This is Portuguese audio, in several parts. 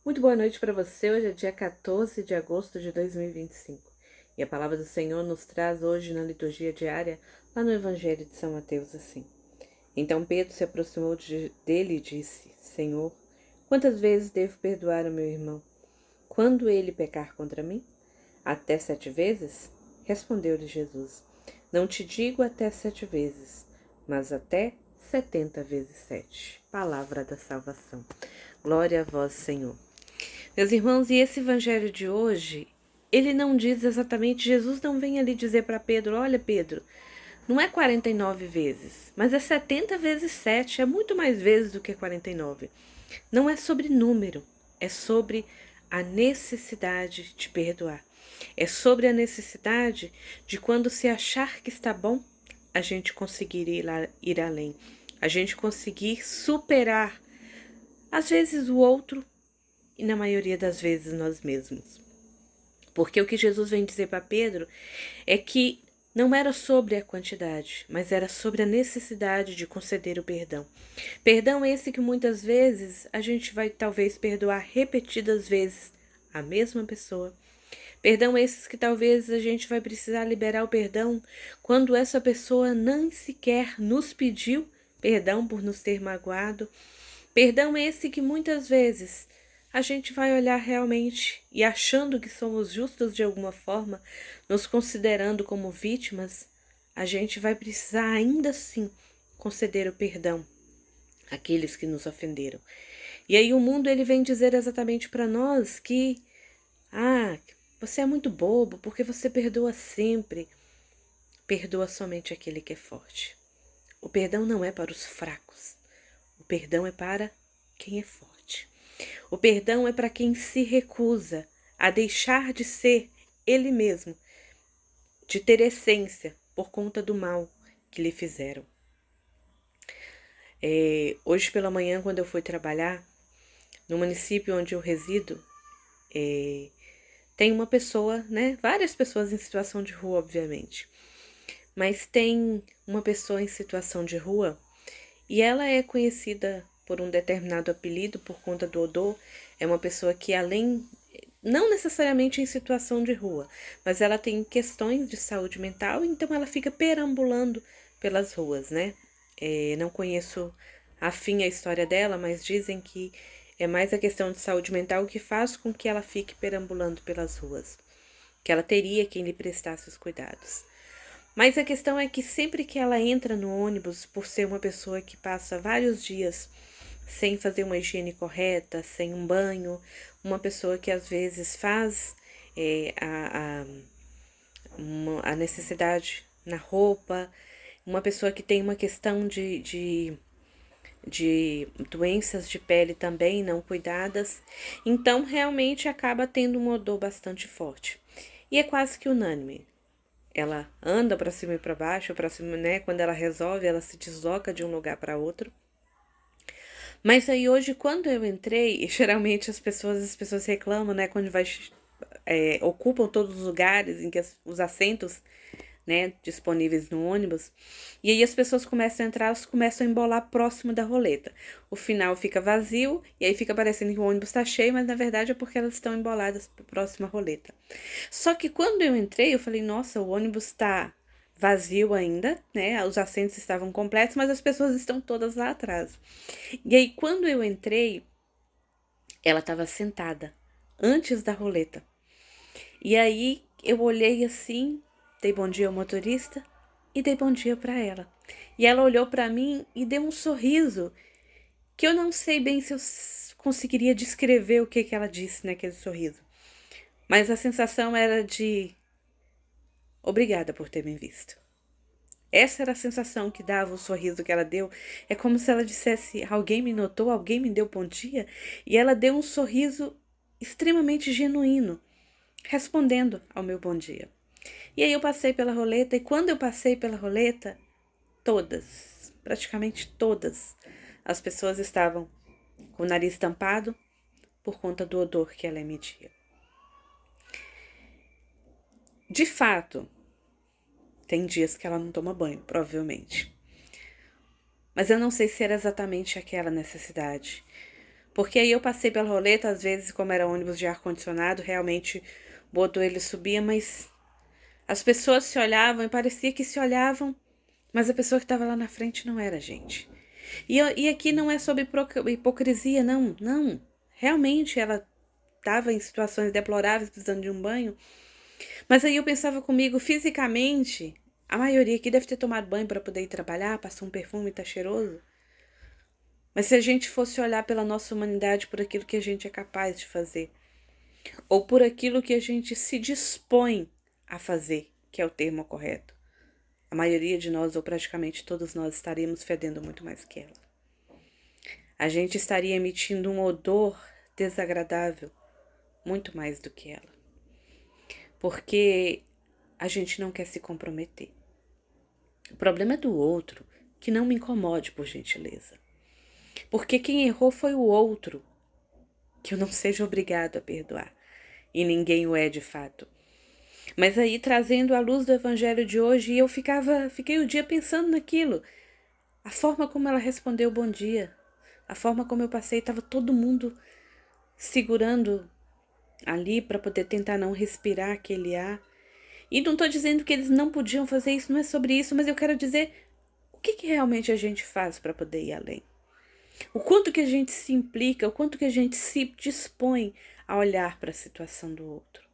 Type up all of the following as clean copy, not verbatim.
Muito boa noite para você. Hoje é dia 14 de agosto de 2025 e a palavra do Senhor nos traz hoje na liturgia diária, lá no Evangelho de São Mateus, assim. Então Pedro se aproximou dele e disse: Senhor, quantas vezes devo perdoar o meu irmão quando ele pecar contra mim? Até 7 vezes? Respondeu-lhe Jesus: Não te digo até 7 vezes, mas até 70 vezes 7. Palavra da salvação. Glória a vós, Senhor. Meus irmãos, e esse evangelho de hoje, ele não diz exatamente, Jesus não vem ali dizer para Pedro, olha Pedro, não é 49 vezes, mas é 70 vezes 7, é muito mais vezes do que 49. Não é sobre número, é sobre a necessidade de perdoar. É sobre a necessidade de quando se achar que está bom, a gente conseguir ir além. A gente conseguir superar, às vezes, o outro e na maioria das vezes nós mesmos. Porque o que Jesus vem dizer para Pedro é que não era sobre a quantidade, mas era sobre a necessidade de conceder o perdão. Perdão esse que muitas vezes a gente vai talvez perdoar repetidas vezes a mesma pessoa. Perdão esses que talvez a gente vai precisar liberar o perdão quando essa pessoa nem sequer nos pediu perdão por nos ter magoado. Perdão esse que muitas vezes a gente vai olhar realmente e achando que somos justos de alguma forma, nos considerando como vítimas, a gente vai precisar ainda assim conceder o perdão àqueles que nos ofenderam. E aí o mundo ele vem dizer exatamente para nós que você é muito bobo porque você perdoa sempre. Perdoa somente aquele que é forte. O perdão não é para os fracos. O perdão é para quem é forte. O perdão é para quem se recusa a deixar de ser ele mesmo, de ter essência por conta do mal que lhe fizeram. Hoje pela manhã, quando eu fui trabalhar, no município onde eu resido, tem uma pessoa, né? Várias pessoas em situação de rua, obviamente. Mas tem uma pessoa em situação de rua e ela é conhecida por um determinado apelido por conta do odor. É uma pessoa que não necessariamente em situação de rua, mas ela tem questões de saúde mental, então ela fica perambulando pelas ruas, né? Não conheço afim a história dela, mas dizem que é mais a questão de saúde mental que faz com que ela fique perambulando pelas ruas, que ela teria quem lhe prestasse os cuidados. Mas a questão é que sempre que ela entra no ônibus, por ser uma pessoa que passa vários dias sem fazer uma higiene correta, sem um banho, uma pessoa que às vezes faz a necessidade na roupa, uma pessoa que tem uma questão de doenças de pele também não cuidadas, então realmente acaba tendo um odor bastante forte. E é quase que unânime. Ela anda para cima e para baixo, para cima, né? Quando ela resolve, ela se desloca de um lugar para outro. Mas aí hoje, quando eu entrei, geralmente as pessoas reclamam, né? Quando ocupam todos os lugares em que os assentos, né, disponíveis no ônibus. E aí as pessoas começam a entrar, elas começam a embolar próximo da roleta. O final fica vazio e aí fica parecendo que o ônibus está cheio, mas na verdade é porque elas estão emboladas próximo à roleta. Só que quando eu entrei, eu falei, nossa, o ônibus está vazio ainda, né? Os assentos estavam completos, mas as pessoas estão todas lá atrás. E aí, quando eu entrei, ela estava sentada antes da roleta. E aí eu olhei assim, dei bom dia ao motorista e dei bom dia para ela. E ela olhou para mim e deu um sorriso que eu não sei bem se eu conseguiria descrever o que ela disse naquele sorriso. Mas a sensação era de obrigada por ter me visto. Essa era a sensação que dava o sorriso que ela deu. É como se ela dissesse: alguém me notou, alguém me deu bom dia. E ela deu um sorriso extremamente genuíno, respondendo ao meu bom dia. E aí eu passei pela roleta, e quando eu passei pela roleta, todas, praticamente todas, as pessoas estavam com o nariz tampado por conta do odor que ela emitia. De fato, tem dias que ela não toma banho, provavelmente. Mas eu não sei se era exatamente aquela necessidade. Porque aí eu passei pela roleta, às vezes, como era ônibus de ar-condicionado, realmente o motor ele subia, mas as pessoas se olhavam e parecia que se olhavam, mas a pessoa que estava lá na frente não era a gente. E aqui não é sobre hipocrisia, não, não. Realmente ela estava em situações deploráveis, precisando de um banho. Mas aí eu pensava comigo, fisicamente, a maioria aqui deve ter tomado banho para poder ir trabalhar, passou um perfume, tá cheiroso. Mas se a gente fosse olhar pela nossa humanidade, por aquilo que a gente é capaz de fazer, ou por aquilo que a gente se dispõe a fazer, que é o termo correto, a maioria de nós, ou praticamente todos nós, estaríamos fedendo muito mais que ela. A gente estaria emitindo um odor desagradável muito mais do que ela. Porque a gente não quer se comprometer. O problema é do outro, que não me incomode, por gentileza. Porque quem errou foi o outro, que eu não seja obrigado a perdoar. E ninguém o é de fato. Mas aí, trazendo a luz do evangelho de hoje, eu fiquei o dia pensando naquilo. A forma como ela respondeu bom dia, a forma como eu passei, estava todo mundo segurando ali para poder tentar não respirar aquele ar. E não estou dizendo que eles não podiam fazer isso, não é sobre isso, mas eu quero dizer o que realmente a gente faz para poder ir além. O quanto que a gente se implica, o quanto que a gente se dispõe a olhar para a situação do outro.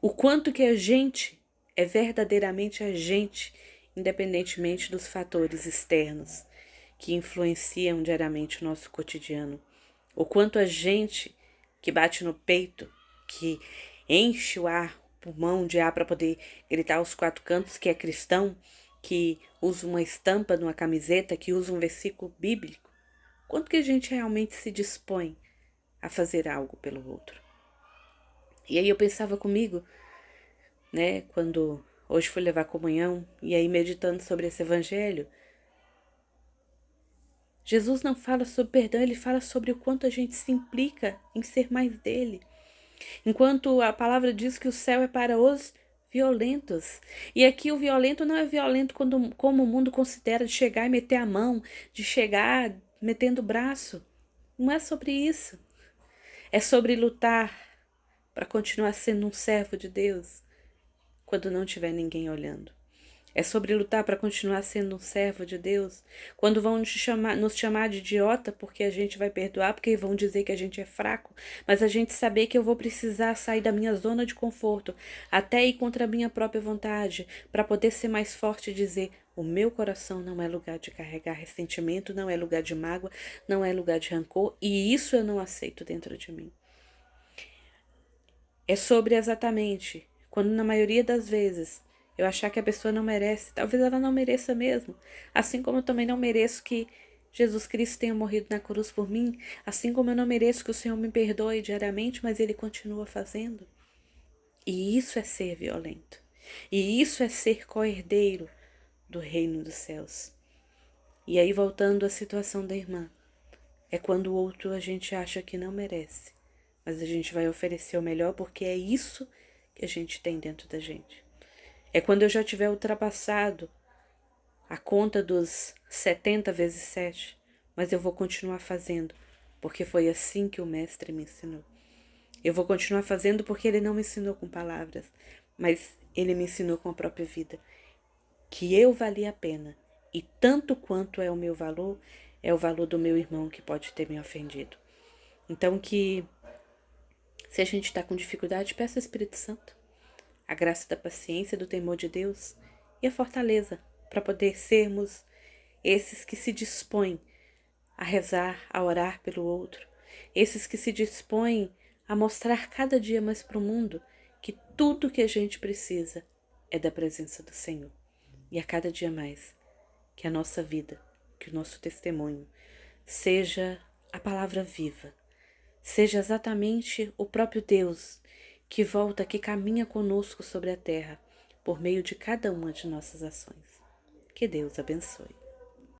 O quanto que a gente é verdadeiramente a gente, independentemente dos fatores externos que influenciam diariamente o nosso cotidiano. O quanto a gente que bate no peito, que enche o ar, o pulmão de ar para poder gritar aos quatro cantos que é cristão, que usa uma estampa numa camiseta, que usa um versículo bíblico. Quanto que a gente realmente se dispõe a fazer algo pelo outro? E aí eu pensava comigo, né, quando hoje fui levar comunhão, e aí meditando sobre esse evangelho, Jesus não fala sobre perdão, ele fala sobre o quanto a gente se implica em ser mais dele. Enquanto a palavra diz que o céu é para os violentos. E aqui o violento não é violento como o mundo considera, de chegar e meter a mão, de chegar metendo o braço. Não é sobre isso. É sobre lutar para continuar sendo um servo de Deus quando não tiver ninguém olhando. É sobre lutar para continuar sendo um servo de Deus. Quando vão nos chamar de idiota porque a gente vai perdoar, porque vão dizer que a gente é fraco, mas a gente saber que eu vou precisar sair da minha zona de conforto, até ir contra a minha própria vontade, para poder ser mais forte e dizer: o meu coração não é lugar de carregar ressentimento, não é lugar de mágoa, não é lugar de rancor, e isso eu não aceito dentro de mim. É sobre exatamente quando, na maioria das vezes, eu achar que a pessoa não merece, talvez ela não mereça mesmo. Assim como eu também não mereço que Jesus Cristo tenha morrido na cruz por mim, assim como eu não mereço que o Senhor me perdoe diariamente, mas Ele continua fazendo. E isso é ser violento. E isso é ser co-herdeiro do reino dos céus. E aí, voltando à situação da irmã, é quando o outro a gente acha que não merece, mas a gente vai oferecer o melhor porque é isso que a gente tem dentro da gente. É quando eu já tiver ultrapassado a conta dos 70 vezes 7, mas eu vou continuar fazendo, porque foi assim que o mestre me ensinou. Eu vou continuar fazendo porque ele não me ensinou com palavras, mas ele me ensinou com a própria vida, que eu valia a pena, e tanto quanto é o meu valor, é o valor do meu irmão que pode ter me ofendido. Então que, se a gente está com dificuldade, peça ao Espírito Santo a graça da paciência, do temor de Deus e a fortaleza para poder sermos esses que se dispõem a rezar, a orar pelo outro, esses que se dispõem a mostrar cada dia mais para o mundo que tudo que a gente precisa é da presença do Senhor. E a cada dia mais, que a nossa vida, que o nosso testemunho seja a palavra viva, seja exatamente o próprio Deus que volta, que caminha conosco sobre a terra, por meio de cada uma de nossas ações. Que Deus abençoe.